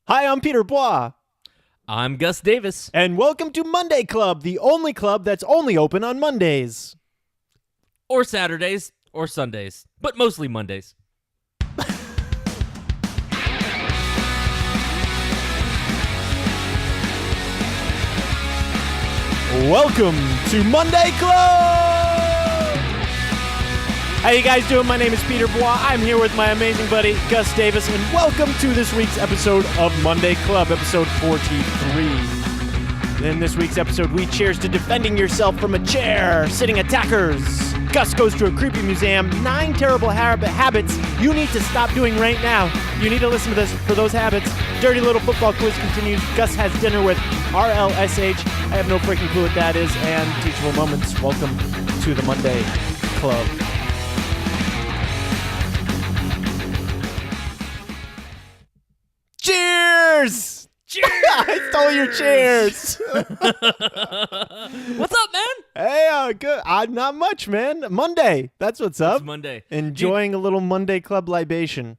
Hi, I'm Peter Bois. I'm Gus Davis. And welcome to Monday Club, the only club that's only open on Mondays. Or Saturdays, or Sundays, but mostly Mondays. Welcome to Monday Club! How you guys doing? My name is Peter Bois. I'm here with my amazing buddy, Gus Davis, and welcome to this week's episode of Monday Club, episode 43. In this week's episode, we cheers to defending yourself from a chair, sitting attackers. Gus goes to a creepy museum, 9 terrible habits you need to stop doing right now. You need to listen to this for those habits. Dirty Little Football Quiz continues. Gus has dinner with RLSH. I have no freaking clue what that is. And Teachable Moments. Welcome to the Monday Club. Cheers! Cheers! I stole your cheers. What's up, man? Hey, good. Not much, man. Monday. That's what's up. It's Monday. Enjoying a little Monday Club libation.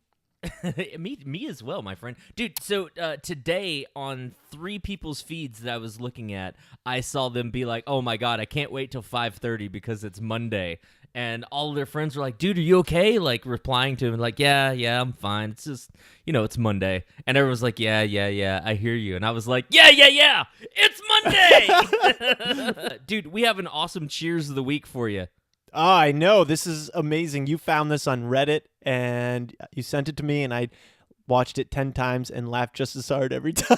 me as well, my friend. Dude, so today on 3 people's feeds that I was looking at, I saw them be like, oh my God, I can't wait till 5:30 because it's Monday. And all of their friends were like, dude, are you okay? Like replying to him like, yeah, I'm fine. It's just, it's Monday. And everyone's like, yeah, I hear you. And I was like, yeah, it's Monday. Dude, we have an awesome cheers of the week for you. Oh, I know. This is amazing. You found this on Reddit and you sent it to me and I watched it 10 times and laughed just as hard every time.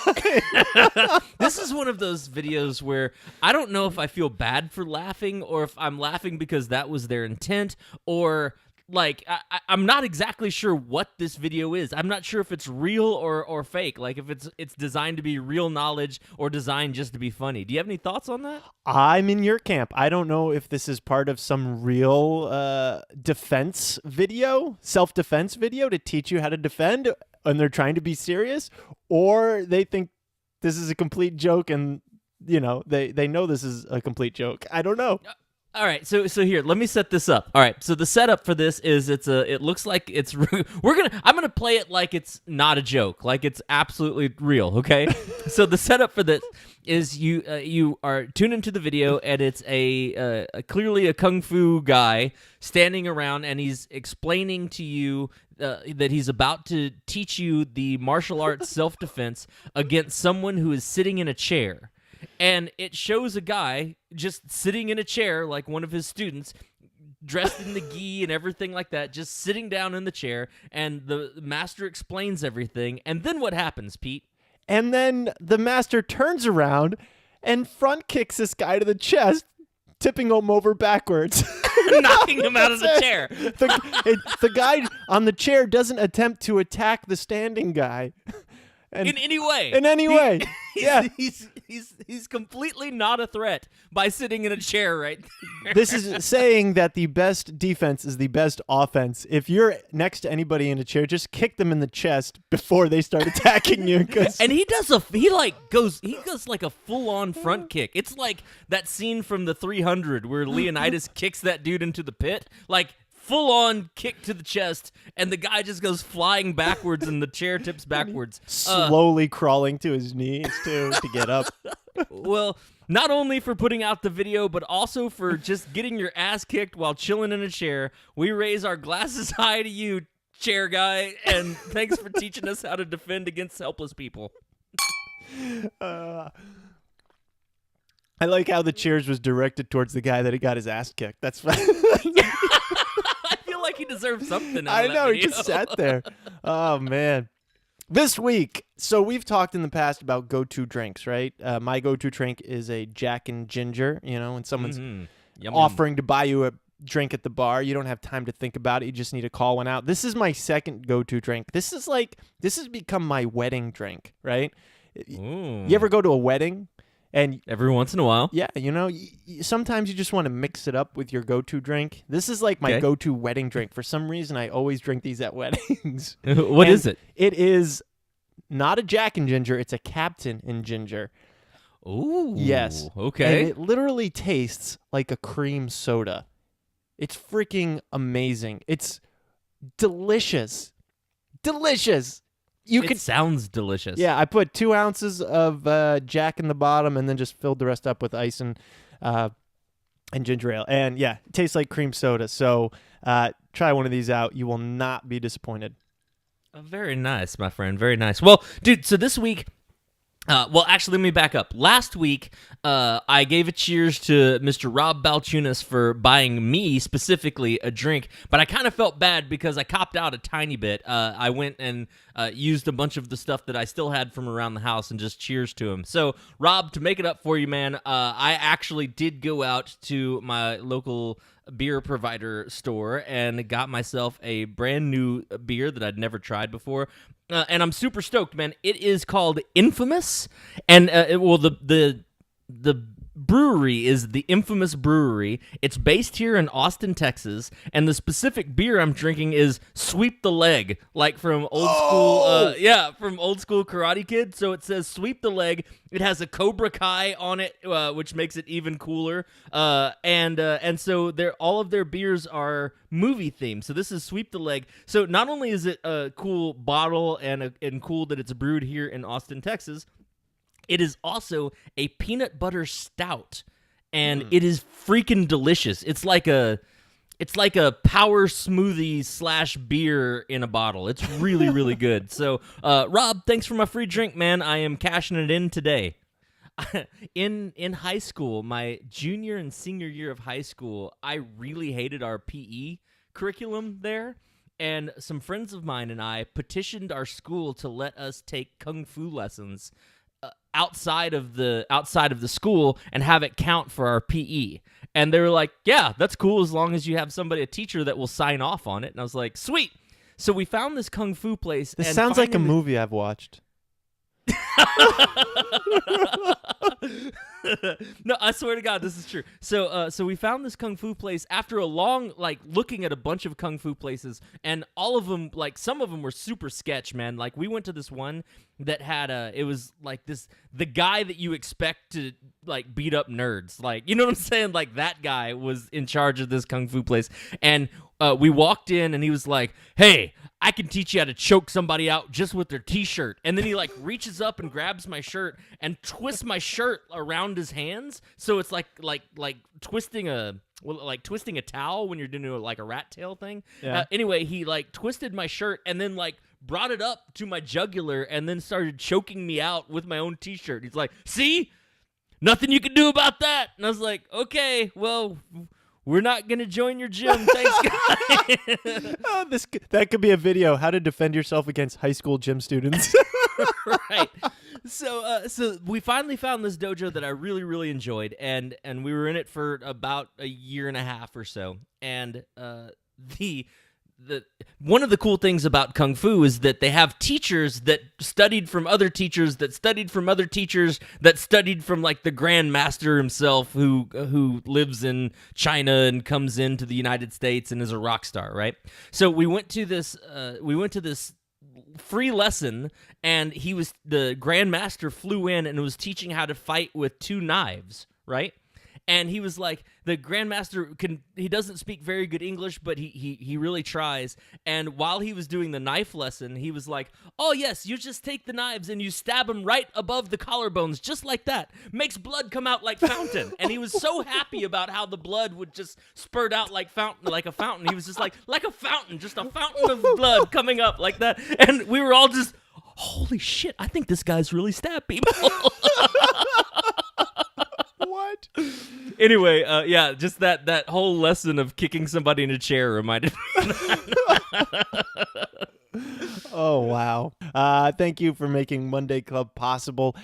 This is one of those videos where I don't know if I feel bad for laughing or if I'm laughing because that was their intent or like I'm not exactly sure what this video is. I'm not sure if it's real or fake. Like if it's designed to be real knowledge or designed just to be funny. Do you have any thoughts on that? I'm in your camp. I don't know if this is part of some real defense video, self-defense video to teach you how to defend, and they're trying to be serious, or they think this is a complete joke and, they know this is a complete joke. I don't know. All right, so here, let me set this up. All right, so the setup for this is it looks like it's I'm gonna play it like it's not a joke, like it's absolutely real. Okay, so the setup for this is you are tuned into the video and it's a clearly a kung fu guy standing around and he's explaining to you that he's about to teach you the martial arts self-defense against someone who is sitting in a chair. And it shows a guy just sitting in a chair like one of his students, dressed in the gi and everything like that, just sitting down in the chair, and the master explains everything. And then what happens, Pete? And then the master turns around and front kicks this guy to the chest, tipping him over backwards. Knocking him out of the chair. The guy on the chair doesn't attempt to attack the standing guy. In any way. In any way. Yeah. He's completely not a threat by sitting in a chair right there. This is saying that the best defense is the best offense. If you're next to anybody in a chair, just kick them in the chest before they start attacking you. And he goes like a full-on front kick. It's like that scene from the 300 where Leonidas kicks that dude into the pit. Like, full-on kick to the chest, and the guy just goes flying backwards, and the chair tips backwards. Slowly crawling to his knees, too, to get up. Well, not only for putting out the video, but also for just getting your ass kicked while chilling in a chair, we raise our glasses high to you, chair guy, and thanks for teaching us how to defend against helpless people. I like how the cheers was directed towards the guy that he got his ass kicked. That's fine. He deserves something. I know, he just sat there. Oh, man. This week, so we've talked in the past about go-to drinks, right? My go-to drink is a Jack and Ginger. When someone's offering to buy you a drink at the bar, you don't have time to think about it. You just need to call one out. This is my second go-to drink. This has become my wedding drink, right? Ooh. You ever go to a wedding? And every once in a while. Yeah, sometimes you just want to mix it up with your go-to drink. This is like my go-to wedding drink. For some reason, I always drink these at weddings. What is it? It is not a Jack and Ginger. It's a Captain and Ginger. Ooh. Yes. Okay. And it literally tastes like a cream soda. It's freaking amazing. It's delicious. Delicious. It sounds delicious. Yeah, I put 2 ounces of Jack in the bottom and then just filled the rest up with ice and ginger ale. And yeah, it tastes like cream soda. So try one of these out. You will not be disappointed. Very nice, my friend. Very nice. Well, dude, so this week... actually, let me back up. Last week, I gave a cheers to Mr. Rob Balchunas for buying me, specifically, a drink, but I kind of felt bad because I copped out a tiny bit. I went and used a bunch of the stuff that I still had from around the house and just cheers to him. So, Rob, to make it up for you, man, I actually did go out to my local beer provider store and got myself a brand new beer that I'd never tried before. And I'm super stoked, man. It is called Infamous, and the brewery is the Infamous Brewery. It's based here in Austin, Texas, and the specific beer I'm drinking is Sweep the Leg, like from old school, from old school Karate Kid. So it says Sweep the Leg. It has a Cobra Kai on it, which makes it even cooler. And so all of their beers are movie themed. So this is Sweep the Leg. So not only is it a cool bottle and cool that it's brewed here in Austin, Texas, it is also a peanut butter stout, and it is freaking delicious. It's like a power smoothie / beer in a bottle. It's really, really good. So, Rob, thanks for my free drink, man. I am cashing it in today. In high school, my junior and senior year of high school, I really hated our PE curriculum there. And some friends of mine and I petitioned our school to let us take kung fu lessons outside of the school and have it count for our PE. And they were like, yeah, that's cool as long as you have a teacher that will sign off on it. And I was like, sweet. So we found this kung fu place. This sounds like a movie I've watched. No, I swear to God, this is true. So we found this kung fu place after a long, looking at a bunch of kung fu places, and all of them, some of them were super sketch, man. Like, we went to this one that had it was like the guy that you expect to, beat up nerds. You know what I'm saying? Like, that guy was in charge of this kung fu place, and we walked in, and he was like, hey, I can teach you how to choke somebody out just with their t-shirt. And then he reaches up and grabs my shirt and twists my shirt around his hands. So it's like twisting a towel when you're doing a rat tail thing. Yeah. Anyway, he twisted my shirt and then brought it up to my jugular and then started choking me out with my own t-shirt. He's like, see? Nothing you can do about that. And I was like, okay, well, we're not going to join your gym. Thanks, guys. That could be a video, how to defend yourself against high school gym students. Right. So we finally found this dojo that I really, really enjoyed, and we were in it for about a year and a half or so. And one of the cool things about Kung Fu is that they have teachers that studied from other teachers that studied from other teachers that studied from the Grand Master himself who lives in China and comes into the United States and is a rock star, right? So we went to this free lesson, and the Grand Master flew in and was teaching how to fight with 2 knives, right? And he was like, the Grandmaster he doesn't speak very good English, but he really tries. And while he was doing the knife lesson, he was like, oh yes, you just take the knives and you stab them right above the collarbones, just like that. Makes blood come out like fountain. And he was so happy about how the blood would just spurt out like a fountain. He was just like a fountain, just a fountain of blood coming up like that. And we were all just, holy shit, I think this guy's really stabbed people. What? Anyway, just that whole lesson of kicking somebody in a chair reminded me. Oh, wow. Thank you for making Monday Club possible.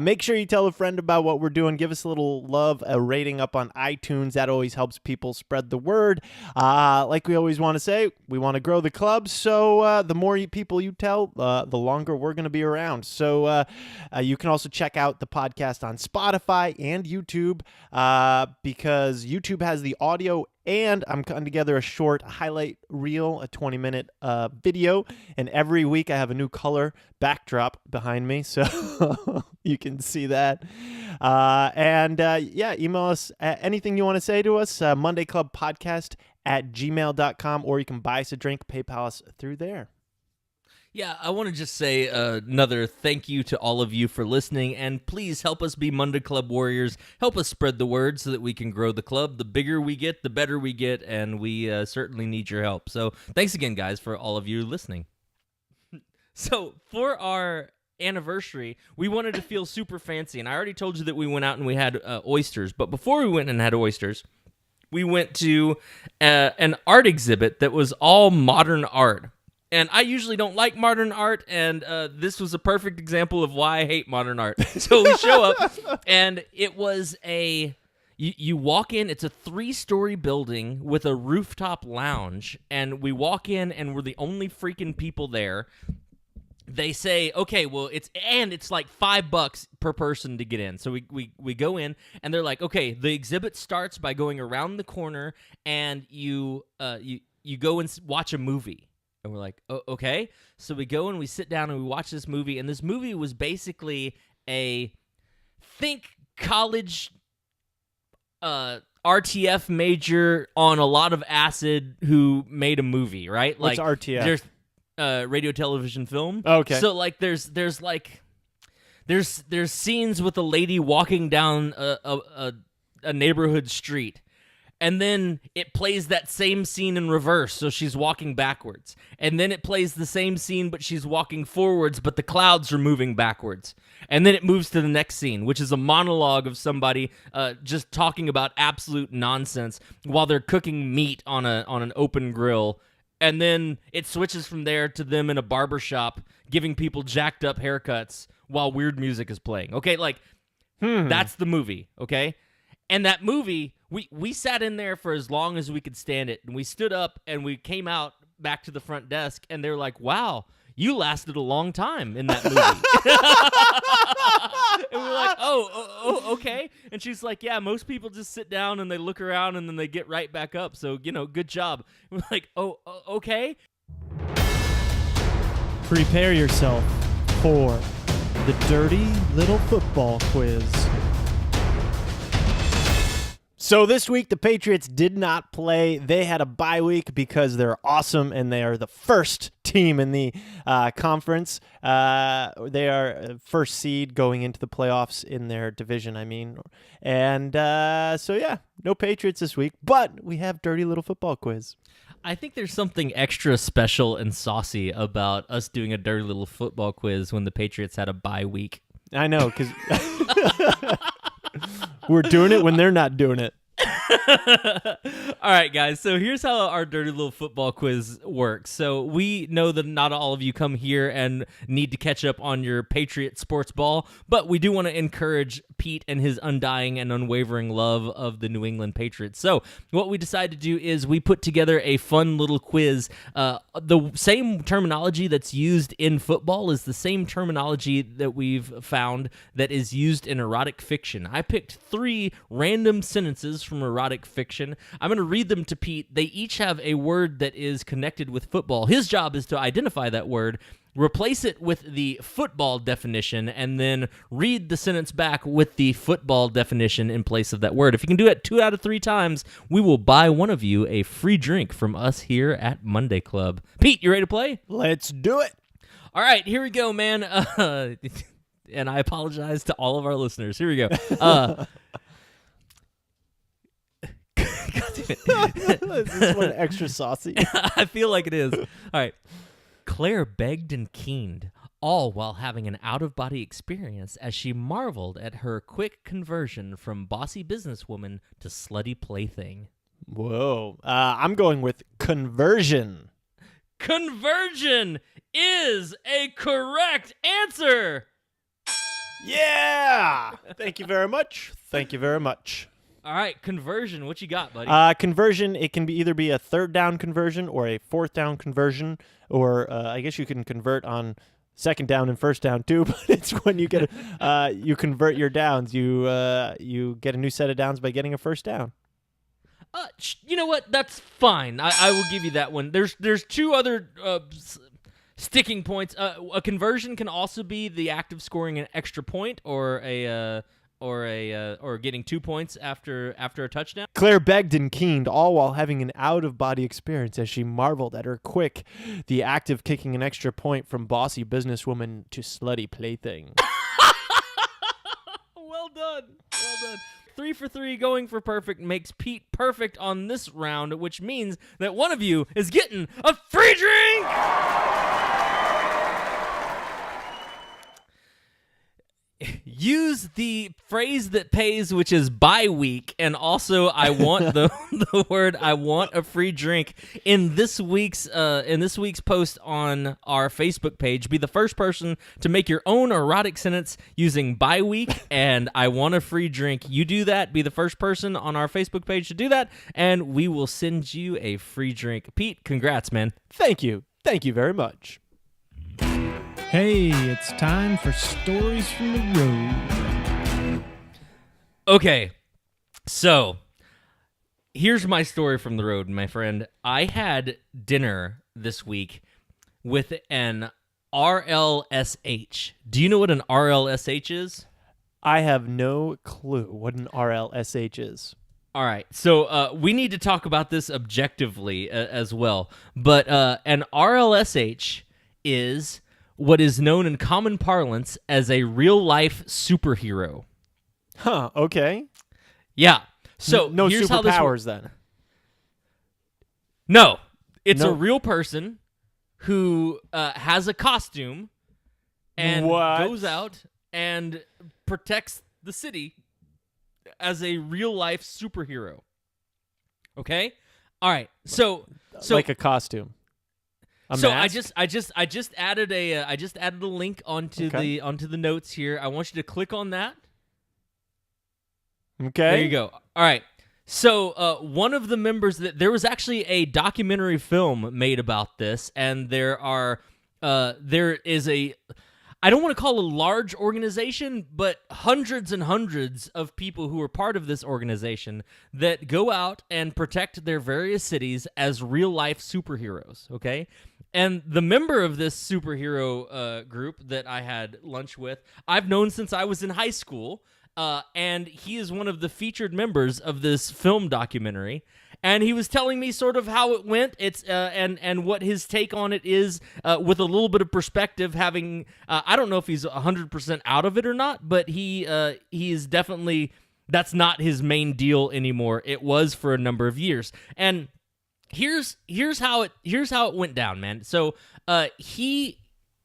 Make sure you tell a friend about what we're doing. Give us a little love, a rating up on iTunes. That always helps people spread the word. Like we always want to say, we want to grow the club. So the more people you tell, the longer we're going to be around. So you can also check out the podcast on Spotify and YouTube because YouTube has the audio, and I'm cutting together a short highlight reel, a 20-minute video. And every week I have a new color backdrop behind me, so you can see that. Email us anything you want to say to us, mondayclubpodcast@gmail.com, or you can buy us a drink, PayPal us through there. Yeah, I want to just say another thank you to all of you for listening, and please help us be Monday Club Warriors. Help us spread the word so that we can grow the club. The bigger we get, the better we get, and we certainly need your help. So thanks again, guys, for all of you listening. So for our anniversary, we wanted to feel super fancy, and I already told you that we went out and we had oysters, but before we went and had oysters, we went to an art exhibit that was all modern art. And I usually don't like modern art, and this was a perfect example of why I hate modern art. So we show up, and it was you walk in, it's a 3-story building with a rooftop lounge, and we walk in, and we're the only freaking people there. They say, okay, well, it's like $5 per person to get in. So we go in, and they're like, okay, the exhibit starts by going around the corner, and you go and watch a movie. And we're like, oh, okay. So we go and we sit down and we watch this movie. And this movie was basically think college RTF major on a lot of acid who made a movie, right? What's like RTF? There's radio, television, film. Oh, okay. So like there's scenes with a lady walking down a neighborhood street. And then it plays that same scene in reverse, so she's walking backwards. And then it plays the same scene, but she's walking forwards, but the clouds are moving backwards. And then it moves to the next scene, which is a monologue of somebody just talking about absolute nonsense while they're cooking meat on an open grill. And then it switches from there to them in a barbershop giving people jacked up haircuts while weird music is playing. Okay, like, that's the movie, okay? And that movie... We sat in there for as long as we could stand it, and we stood up, and we came out back to the front desk, and they were like, wow, you lasted a long time in that movie. And we were like, oh, okay. And she's like, yeah, most people just sit down, and they look around, and then they get right back up, so, good job. And we're like, oh, okay. Prepare yourself for the Dirty Little Football Quiz. So this week, the Patriots did not play. They had a bye week because they're awesome, and they are the first team in the conference. They are first seed going into the playoffs in their division, And so, yeah, no Patriots this week, but we have Dirty Little Football Quiz. I think there's something extra special and saucy about us doing a Dirty Little Football Quiz when the Patriots had a bye week. I know, because... We're doing it when they're not doing it. All right, guys. So here's how our Dirty Little Football Quiz works. So we know that not all of you come here and need to catch up on your Patriot sports ball, but we do want to encourage Pete and his undying and unwavering love of the New England Patriots. So what we decided to do is we put together a fun little quiz. The same terminology that's used in football is the same terminology that we've found that is used in erotic fiction. I picked 3 random sentences from erotic fiction. I'm going to read them to Pete. They each have a word that is connected with football. His job is to identify that word, replace it with the football definition, and then read the sentence back with the football definition in place of that word. If you can do it 2 out of 3 times, we will buy one of you a free drink from us here at Monday Club. Pete, you ready to play? Let's do it. All right, here we go, man. And I apologize to all of our listeners. Here we go. God damn it. Is this one extra saucy? I feel like it is. All right. Claire begged and keened, all while having an out-of-body experience as she marveled at her quick conversion from bossy businesswoman to slutty plaything. Whoa. I'm going with conversion. Conversion is a correct answer. Yeah. Thank you very much. Thank you very much. All right, conversion. What you got, buddy? Conversion, it can either be a 3rd down conversion or a 4th down conversion, or I guess you can convert on 2nd down and 1st down too. But it's when you get you convert your downs. You get a new set of downs by getting a 1st down. You know what? That's fine. I will give you that one. There's 2 other sticking points. A conversion can also be the act of scoring an extra point or a or getting 2 points after a touchdown. Claire begged and keened, all while having an out-of-body experience as she marveled at her quick, the act of kicking an extra point from bossy businesswoman to slutty plaything. Well done. 3 for 3 going for perfect makes Pete perfect on this round, which means that one of you is getting a free drink! Use the phrase that pays, which is bye week, and also I want the word I want a free drink in this week's post on our Facebook page. Be the first person to make your own erotic sentence using bye week and I want a free drink. You do that, be the first person on our Facebook page to do that, and we will send you a free drink. Pete, congrats, man. Thank you very much. Hey, it's time for Stories from the Road. Okay, so here's my story from the road, my friend. I had dinner this week with an RLSH. Do you know what an RLSH is? I have no clue what an RLSH is. All right, so we need to talk about this objectively as well. But an RLSH is what is known in common parlance as a real-life superhero. Huh, okay. Yeah. So no here's how this superpowers then. No. It's No. a real person who has a costume and What? goes out and protects the city as a real-life superhero. Okay? All right. So Like a costume. A so mask? I just added a link onto Okay. the notes here. I want you to click on that. Okay. There you go. All right. So one of the members there was actually a documentary film made about this, and there is a, I don't want to call it a large organization, but hundreds and hundreds of people who are part of this organization that go out and protect their various cities as real life superheroes. Okay. And the member of this superhero group that I had lunch with, I've known since I was in high school. And he is one of the featured members of this film documentary, and he was telling me sort of how it went. It's and what his take on it is, with a little bit of perspective. Having I don't know if he's 100% out of it or not, but he is definitely, that's not his main deal anymore. It was for a number of years, and here's how it went down, man. So I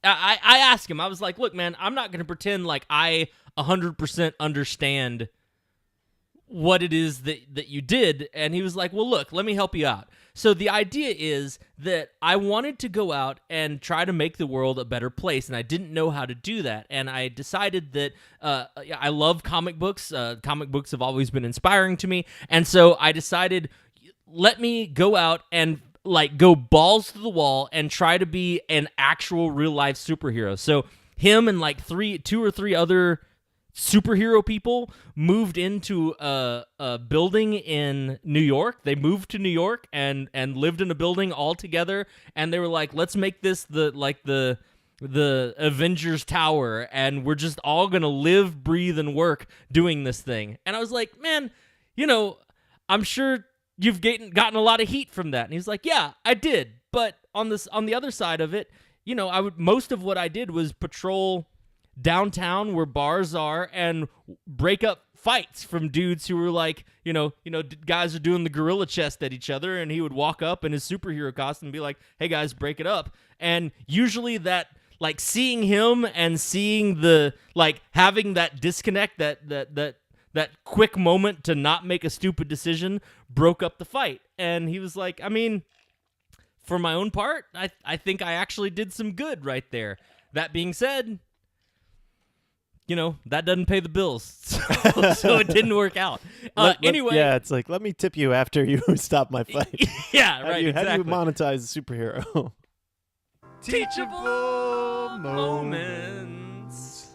asked him. I was like, look, man, I'm not going to pretend like I 100% understand what it is that you did. And he was like, well, look, let me help you out. So the idea is that I wanted to go out and try to make the world a better place, and I didn't know how to do that. And I decided that I love comic books. Comic books have always been inspiring to me. And so I decided, let me go out and go balls to the wall and try to be an actual real life superhero. So him and two or three other superhero people moved into a building in New York. They moved to New York and lived in a building all together, and they were like, let's make this the Avengers Tower, and we're just all gonna live, breathe, and work doing this thing. And I was like, man, I'm sure you've gotten a lot of heat from that. And he's like, yeah, I did, but on the other side of it, most of what I did was patrol downtown where bars are and break up fights from dudes who were guys are doing the gorilla chest at each other, and he would walk up in his superhero costume and be like, hey guys, break it up. And usually that, seeing him and seeing the, having that disconnect, that quick moment to not make a stupid decision broke up the fight. And he was like, I mean, for my own part, I think I actually did some good right there. That being said, that doesn't pay the bills, so it didn't work out. Anyway. Yeah, it's like, let me tip you after you stop my fight. Yeah, right, exactly. How do you monetize a superhero? Teachable moments.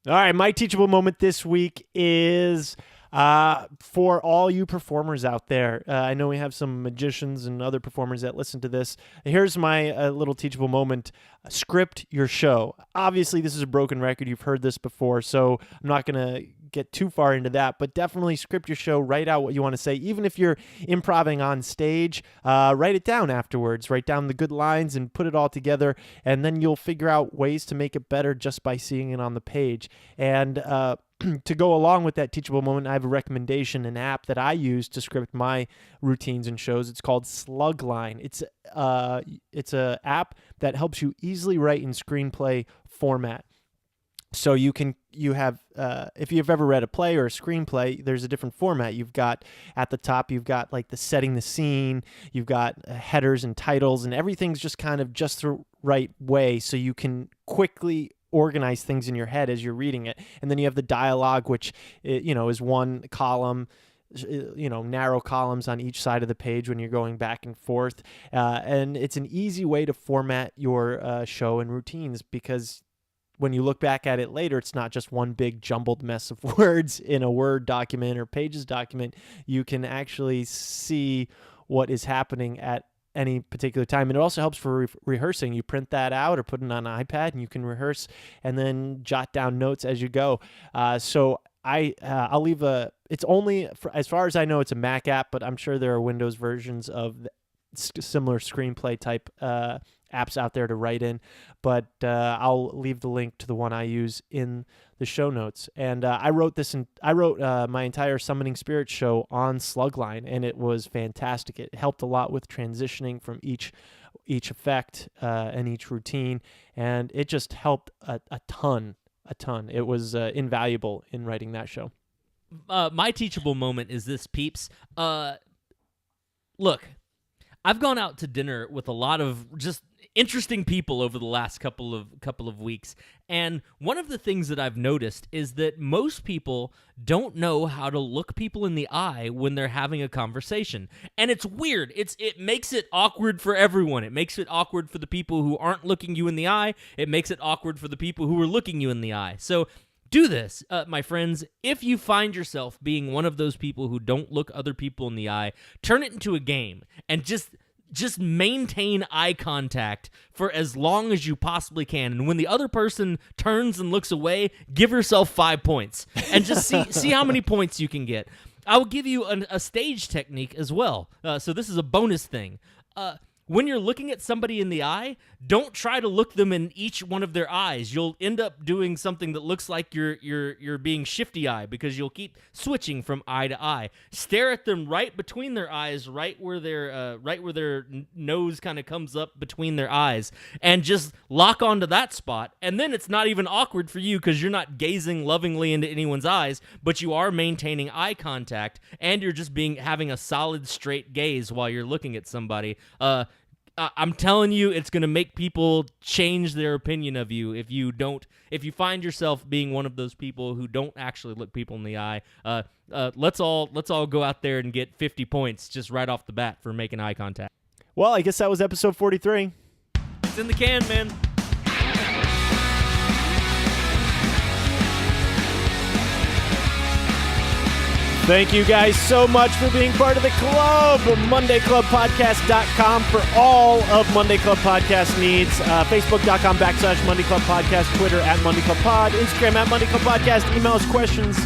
All right, my teachable moment this week is For all you performers out there, I know we have some magicians and other performers that listen to this. Here's my little teachable moment. Script your show. Obviously, this is a broken record. You've heard this before, so I'm not going to get too far into that, but definitely script your show. Write out what you want to say. Even if you're improvising on stage, write it down afterwards. Write down the good lines and put it all together, and then you'll figure out ways to make it better just by seeing it on the page. And to go along with that teachable moment, I have a recommendation, an app that I use to script my routines and shows. It's called Slugline. It's a app that helps you easily write in screenplay format. So you have if you've ever read a play or a screenplay, there's a different format. You've got at the top, you've got like the setting the scene, you've got headers and titles, and everything's just kind of just the right way so you can quickly organize things in your head as you're reading it. And then you have the dialogue, which is one column, narrow columns on each side of the page when you're going back and forth. And it's an easy way to format your show and routines, because when you look back at it later, it's not just one big jumbled mess of words in a Word document or Pages document. You can actually see what is happening at any particular time. And it also helps for rehearsing. You print that out or put it on an iPad, and you can rehearse and then jot down notes as you go. So I'll leave it's only, as far as I know, it's a Mac app, but I'm sure there are Windows versions of similar screenplay type apps out there to write in, but I'll leave the link to the one I use in the show notes. And I wrote my entire Summoning Spirits show on Slugline, and it was fantastic. It helped a lot with transitioning from each effect and each routine, and it just helped a ton. It was invaluable in writing that show. My teachable moment is this, peeps. Look, I've gone out to dinner with a lot of just interesting people over the last couple of weeks, and one of the things that I've noticed is that most people don't know how to look people in the eye when they're having a conversation, and it's weird. It makes it awkward for everyone. It makes it awkward for the people who aren't looking you in the eye. It makes it awkward for the people who are looking you in the eye. So do this, my friends. If you find yourself being one of those people who don't look other people in the eye, turn it into a game and just maintain eye contact for as long as you possibly can. And when the other person turns and looks away, give yourself 5 points and just see how many points you can get. I will give you a stage technique as well. So this is a bonus thing. When you're looking at somebody in the eye, don't try to look them in each one of their eyes. You'll end up doing something that looks like you're being shifty eye, because you'll keep switching from eye to eye. Stare at them right between their eyes, right where their nose kind of comes up between their eyes, and just lock onto that spot. And then it's not even awkward for you, because you're not gazing lovingly into anyone's eyes, but you are maintaining eye contact, and you're just having a solid straight gaze while you're looking at somebody. I'm telling you, it's going to make people change their opinion of you if you find yourself being one of those people who don't actually look people in the eye. Let's all go out there and get 50 points just right off the bat for making eye contact. Well, I guess that was episode 43. It's in the can, man. Thank you guys so much for being part of the club. MondayClubPodcast.com for all of Monday Club Podcast needs. Facebook.com/Monday Club Podcast. Twitter @MondayClubPod. Instagram @MondayClubPodcast. Email us questions,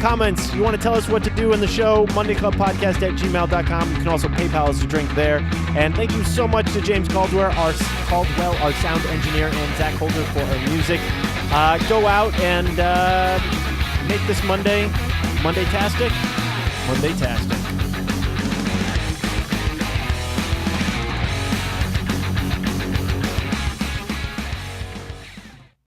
comments. You want to tell us what to do in the show? MondayClubPodcast@gmail.com. You can also PayPal us a drink there. And thank you so much to James Caldwell, our sound engineer, and Zach Holder for our music. Go out and make this Monday-tastic. Monday-tastic.